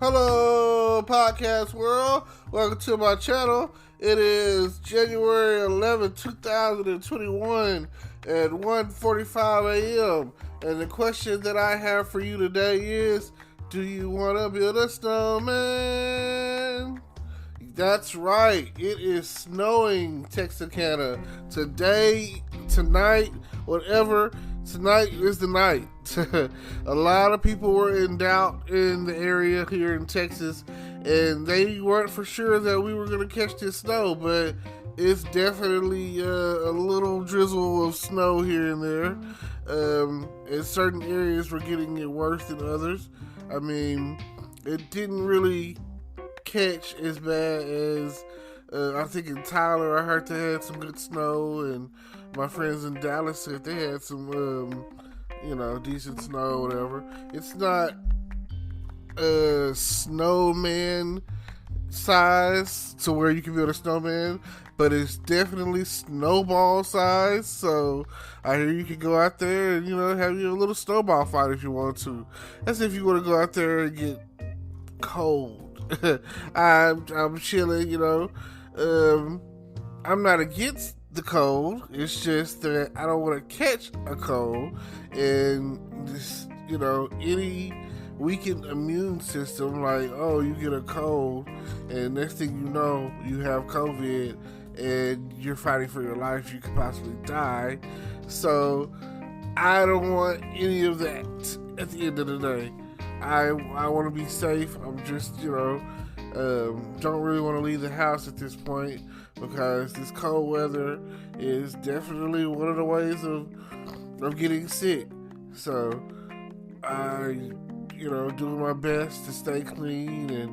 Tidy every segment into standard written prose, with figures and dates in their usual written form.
Hello, podcast world. Welcome to my channel. It is January 11th, 2021 at 1:45 a.m. And the question that I have for you today is, do you want to build a snowman? That's right. It is snowing Texarkana today, tonight, whatever. Tonight is the night. A lot of people were in doubt in the area here in Texas, and they weren't for sure that we were going to catch this snow, but it's definitely a little drizzle of snow here and there. In certain areas, we're getting it worse than others. I mean, it didn't really catch as bad as I think in Tyler. I heard they had some good snow, and my friends in Dallas said they had some decent snow or whatever. It's not snowman size to where you can build a snowman, but it's definitely snowball size. So I hear you can go out there and have your little snowball fight if you want to. That's if you want to go out there and get cold. I'm chilling, I'm not against the cold. It's just that I don't want to catch a cold, and just any weakened immune system, like, oh, you get a cold and next thing you know you have COVID and you're fighting for your life, you could possibly die. So I don't want any of that at the end of the day. I want to be safe. I'm just don't really want to leave the house at this point, because this cold weather is definitely one of the ways of getting sick. So I doing my best to stay clean and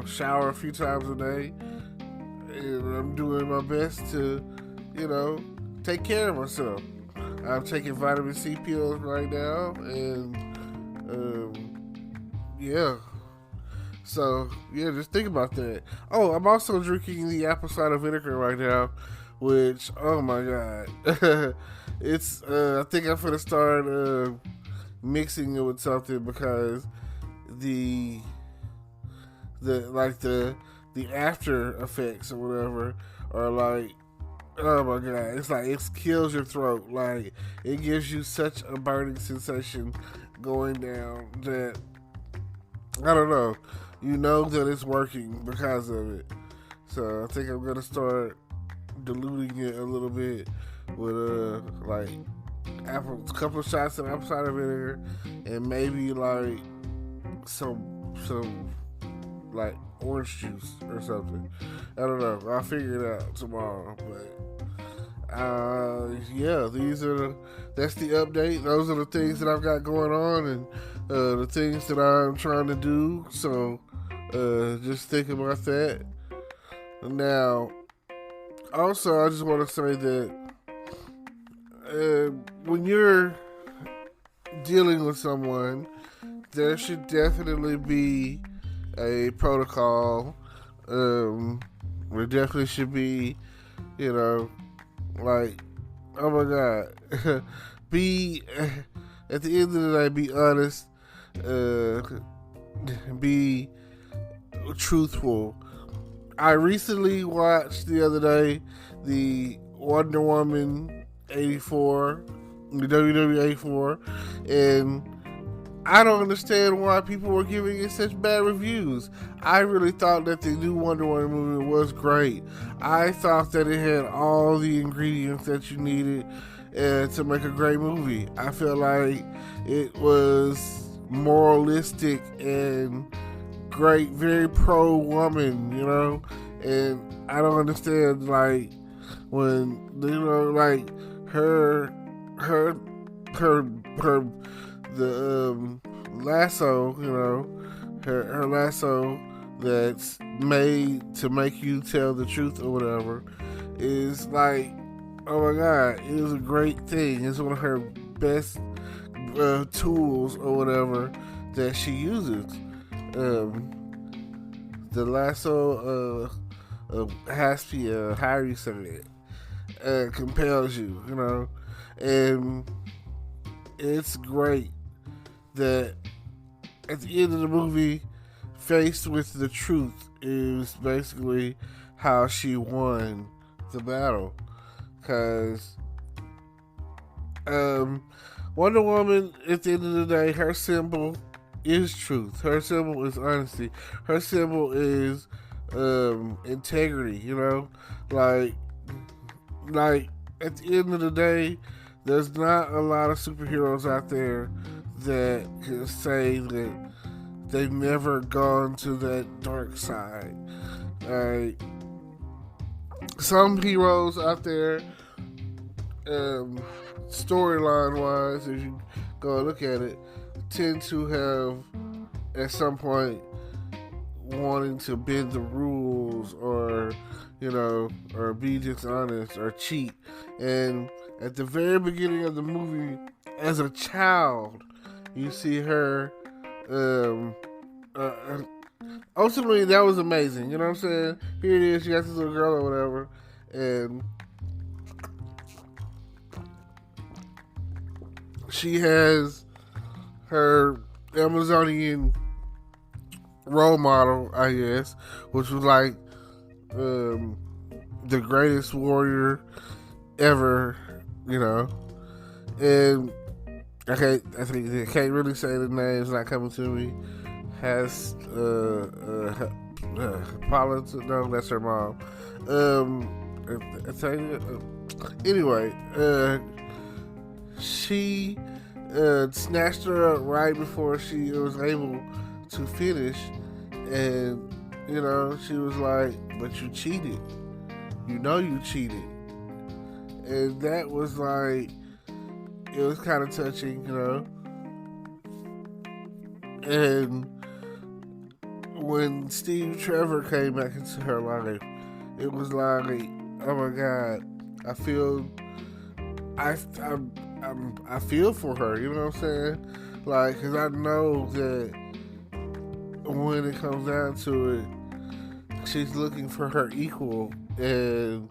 shower a few times a day, and I'm doing my best to take care of myself. I'm taking vitamin C pills right now, and so just think about that. Oh, I'm also drinking the apple cider vinegar right now, which, oh my god, it's I think I'm gonna start mixing it with something, because the after effects or whatever are like, oh my god, it's like it kills your throat. Like, it gives you such a burning sensation going down that I don't know. That it's working because of it. So I think I'm gonna start diluting it a little bit with a couple of shots of apple cider vinegar, and maybe like some like orange juice or something. I don't know. I'll figure it out tomorrow. But that's the update. Those are the things that I've got going on, and the things that I'm trying to do. So just think about that. Now, also, I just want to say that when you're dealing with someone, there should definitely be a protocol. There definitely should be, like, oh my god, be at the end of the day, be honest, be truthful. I recently watched the other day the Wonder Woman 84, the WW84, and I don't understand why people were giving it such bad reviews. I really thought that the new Wonder Woman movie was great. I thought that it had all the ingredients that you needed to make a great movie. I feel like it was moralistic and great, very pro-woman, and I don't understand, like, when, like, the lasso, her lasso that's made to make you tell the truth or whatever, is like, oh my god, it was a great thing. It's one of her best tools or whatever that she uses. The lasso Haspia, how you say it, compels you, and it's great that at the end of the movie, faced with the truth is basically how she won the battle. Because Wonder Woman, at the end of the day, her symbol is truth. Her symbol is honesty. Her symbol is integrity. You know, like at the end of the day, there's not a lot of superheroes out there that can say that they've never gone to that dark side. Some heroes out there, storyline wise, if you go look at it, tend to have at some point wanting to bend the rules, or or be dishonest or cheat. And at the very beginning of the movie, as a child, you see her. Ultimately, that was amazing. You know what I'm saying? Here it is. She got this little girl or whatever, and she has her Amazonian role model, I guess, which was like the greatest warrior ever, and I can't really say the name's not coming to me. Has Paula, no, that's her mom. Anyway, she snatched her up right before she was able to finish, and she was like, "But you cheated. You cheated," and that was like, it was kind of touching, and when Steve Trevor came back into her life, it was like, oh my God, I feel for her, you know what I'm saying? Like, because I know that when it comes down to it, she's looking for her equal, and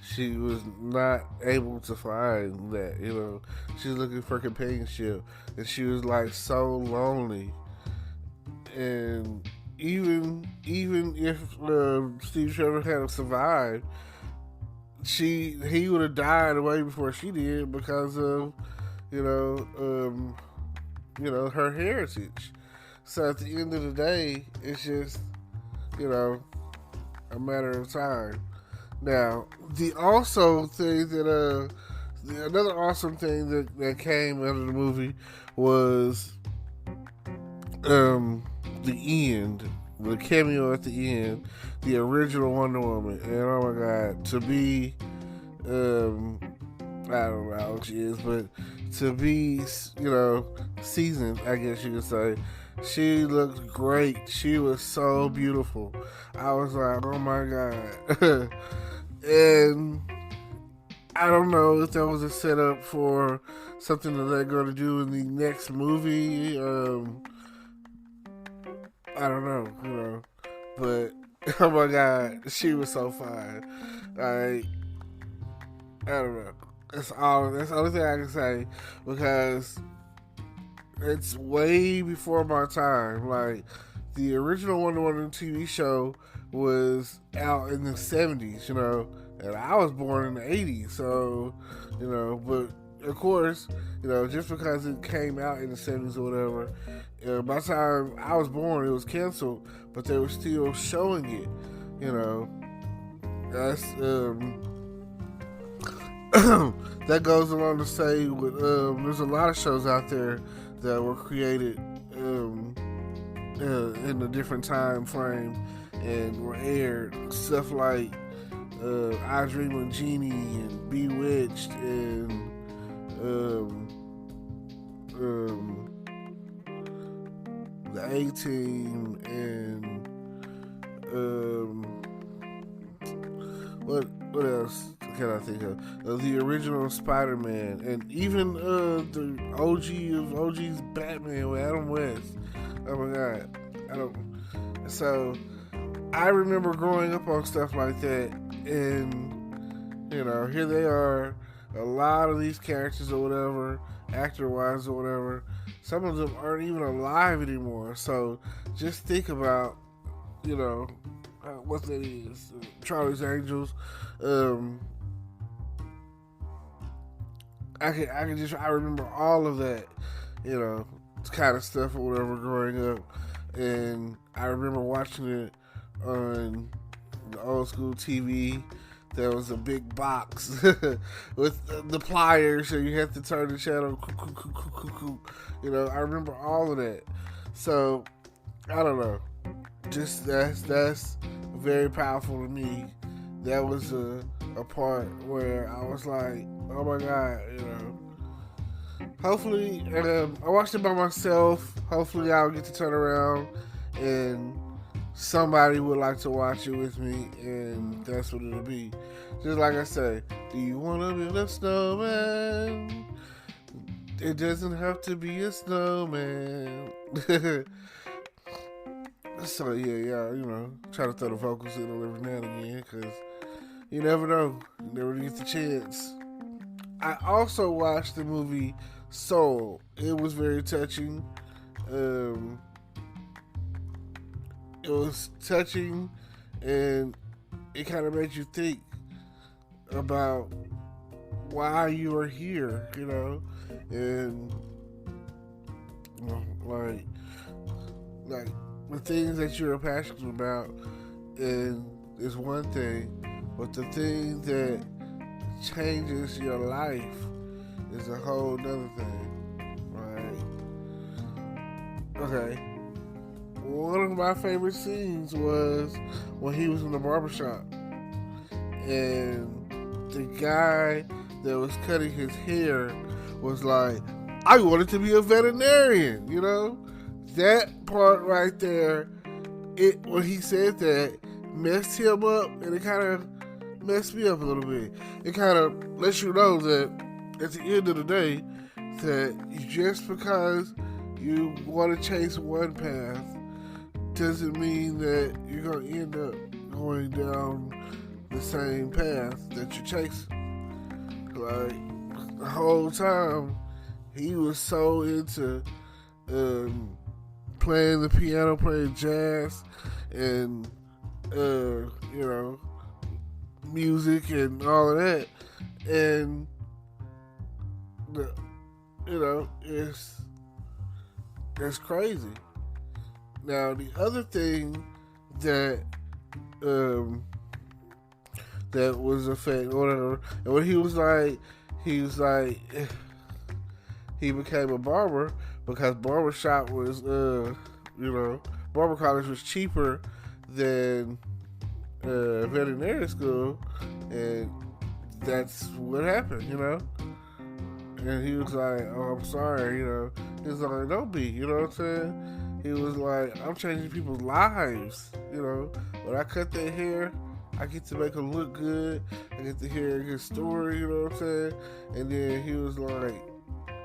she was not able to find that, She's looking for companionship, and she was like so lonely. And even if Steve Trevor had survived, he would have died way before she did, because of her heritage. So at the end of the day, it's just a matter of time. Now, another awesome thing that came out of the movie was the end, the cameo at the end, the original Wonder Woman. And oh my God, to be I don't know how old she is, but to be seasoned, I guess you could say, she looked great. She was so beautiful. I was like, oh my God. And I don't know if that was a setup for something that they're going to do in the next movie. I don't know, but oh my God, she was so fine. I don't know. That's the only thing I can say, because it's way before my time. Like, the original Wonder Woman TV show was out in the 70s, and I was born in the 80s, so, but of course, just because it came out in the 70s or whatever, by the time I was born, it was canceled, but they were still showing it, That's, that goes along to say, with, there's a lot of shows out there that were created in a different time frame and were aired. Stuff like I Dream of Jeannie and Bewitched and the A-Team and what else can I think of? The original Spider-Man, and even the OG of OG's Batman with Adam West. Oh my God, So I remember growing up on stuff like that, and here they are a lot of these characters or whatever, actor-wise or whatever, some of them aren't even alive anymore. So just think about, what that is. Charlie's Angels. I remember all of that, kind of stuff or whatever growing up. And I remember watching it on the old school TV. There was a big box with the pliers, so you had to turn the channel. I remember all of that. So I don't know. Just that's very powerful to me. That was a part where I was like, oh my God, Hopefully, I watched it by myself. Hopefully, I'll get to turn around and somebody would like to watch it with me, and that's what it'll be. Just like I say, do you want to build a snowman? It doesn't have to be a snowman. So, yeah, try to throw the vocals in every now and again, because you never know. You never get the chance. I also watched the movie Soul. It was very touching. It was touching, and it kind of made you think about why you are here, and like the things that you're passionate about, and is one thing, but the thing that changes your life is a whole nother thing, right? Okay. One of my favorite scenes was when he was in the barbershop and the guy that was cutting his hair was like, I wanted to be a veterinarian, That part right there, when he said that, messed him up, and it kind of messed me up a little bit. It kind of lets you know that at the end of the day, that just because you want to chase one path doesn't mean that you're going to end up going down the same path that you're chasing. Like, the whole time, he was so into playing the piano, playing jazz, and, music and all of that. And, it's crazy. Now, the other thing that was a fact, whatever, and when he became a barber because barbershop was, barber college was cheaper than veterinary school, and that's what happened, And he was like, oh, I'm sorry, He was like, don't be, you know what I'm saying? He was like, I'm changing people's lives, When I cut their hair, I get to make them look good. I get to hear a good story, you know what I'm saying? And then he was like,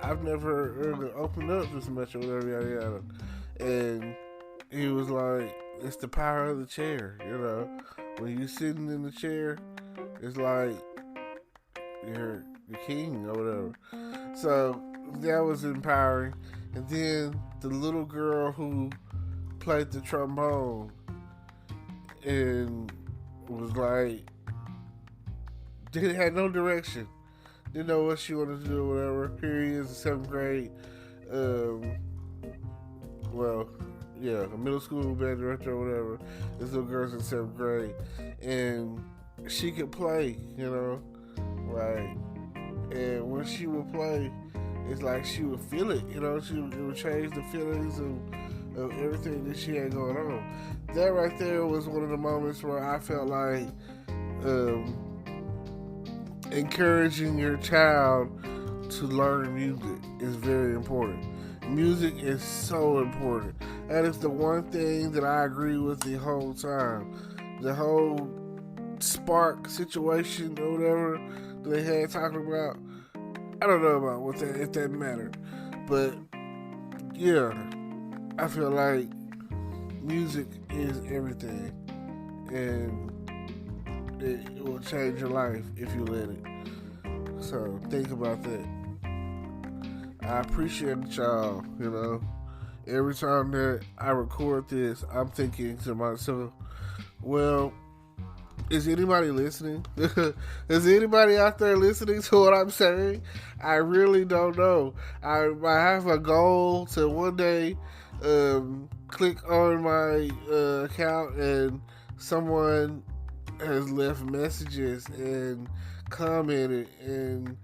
I've never heard it open up this much or whatever, yada, yada. And he was like, it's the power of the chair, When you're sitting in the chair, it's like you're the king or whatever. So that was empowering. And then the little girl who played the trombone and was like, had no direction, didn't know what she wanted to do or whatever. Here he is in 7th grade. A middle school band director or whatever. This little girl's in 7th grade, and she could play, right? And when she would play, it's like she would feel it, it would change the feelings of everything that she had going on. That right there was one of the moments where I felt like encouraging your child to learn music is very important. Music is so important. That is the one thing that I agree with the whole time. The whole spark situation or whatever that they had talking about, I don't know about what that, if that mattered. But yeah, I feel like music is everything, and it will change your life if you let it. So think about that. I appreciate y'all, Every time that I record this, I'm thinking to myself, well, is anybody listening? Is anybody out there listening to what I'm saying? I really don't know. I have a goal to one day click on my account and someone has left messages and commented, and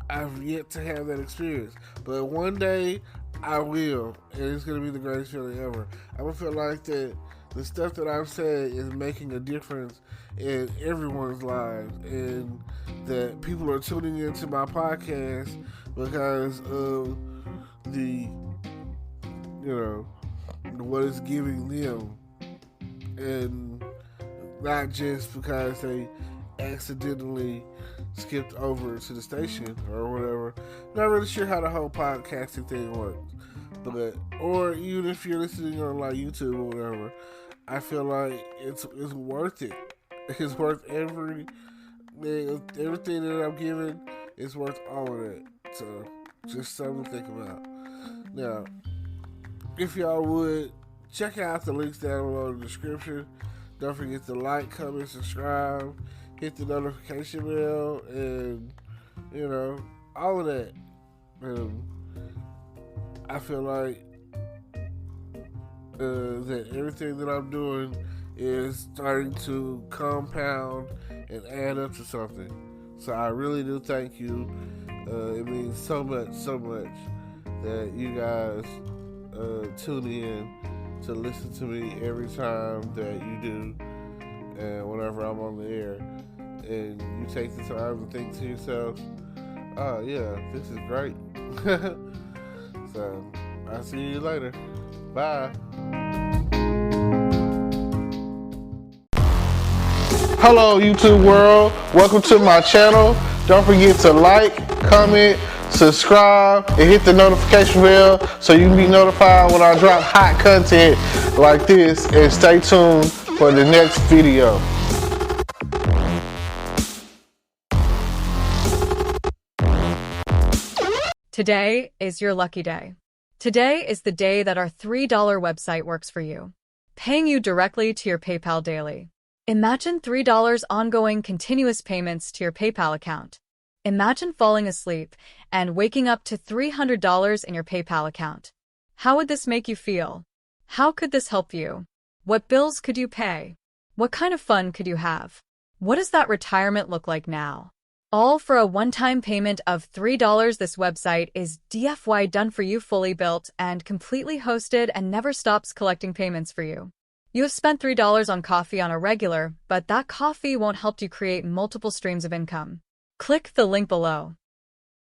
I've yet to have that experience. But one day I will, and it's going to be the greatest feeling ever. I'm going to feel like that the stuff that I'm saying is making a difference in everyone's lives, and that people are tuning into my podcast because of the, what it's giving them, and not just because they accidentally skipped over to the station or whatever. Not really sure how the whole podcasting thing works, but or even if you're listening on like YouTube or whatever, I feel like it's worth it. It's worth everything that I'm giving. It's worth all of that. So just something to think about. Now, if y'all would check out the links down below in the description. Don't forget to like, comment, subscribe, hit the notification bell, and all of that. I feel like that everything that I'm doing is starting to compound and add up to something. So I really do thank you. It means so much that you guys tune in to listen to me every time that you do, and whenever I'm on the air, and you take the time to think to yourself, oh yeah, this is great. So I'll see you later. Bye. Hello YouTube world, welcome to my channel. Don't forget to like, comment, subscribe, and hit the notification bell so you can be notified when I drop hot content like this, and stay tuned for the next video. Today is your lucky day. Today is the day that our $3 website works for you, paying you directly to your PayPal daily. Imagine $3 ongoing continuous payments to your PayPal account. Imagine falling asleep and waking up to $300 in your PayPal account. How would this make you feel? How could this help you? What bills could you pay? What kind of fun could you have? What does that retirement look like now? All for a one-time payment of $3. This website is DFY done for you, fully built and completely hosted, and never stops collecting payments for you. You have spent $3 on coffee on a regular, but that coffee won't help you create multiple streams of income. Click the link below.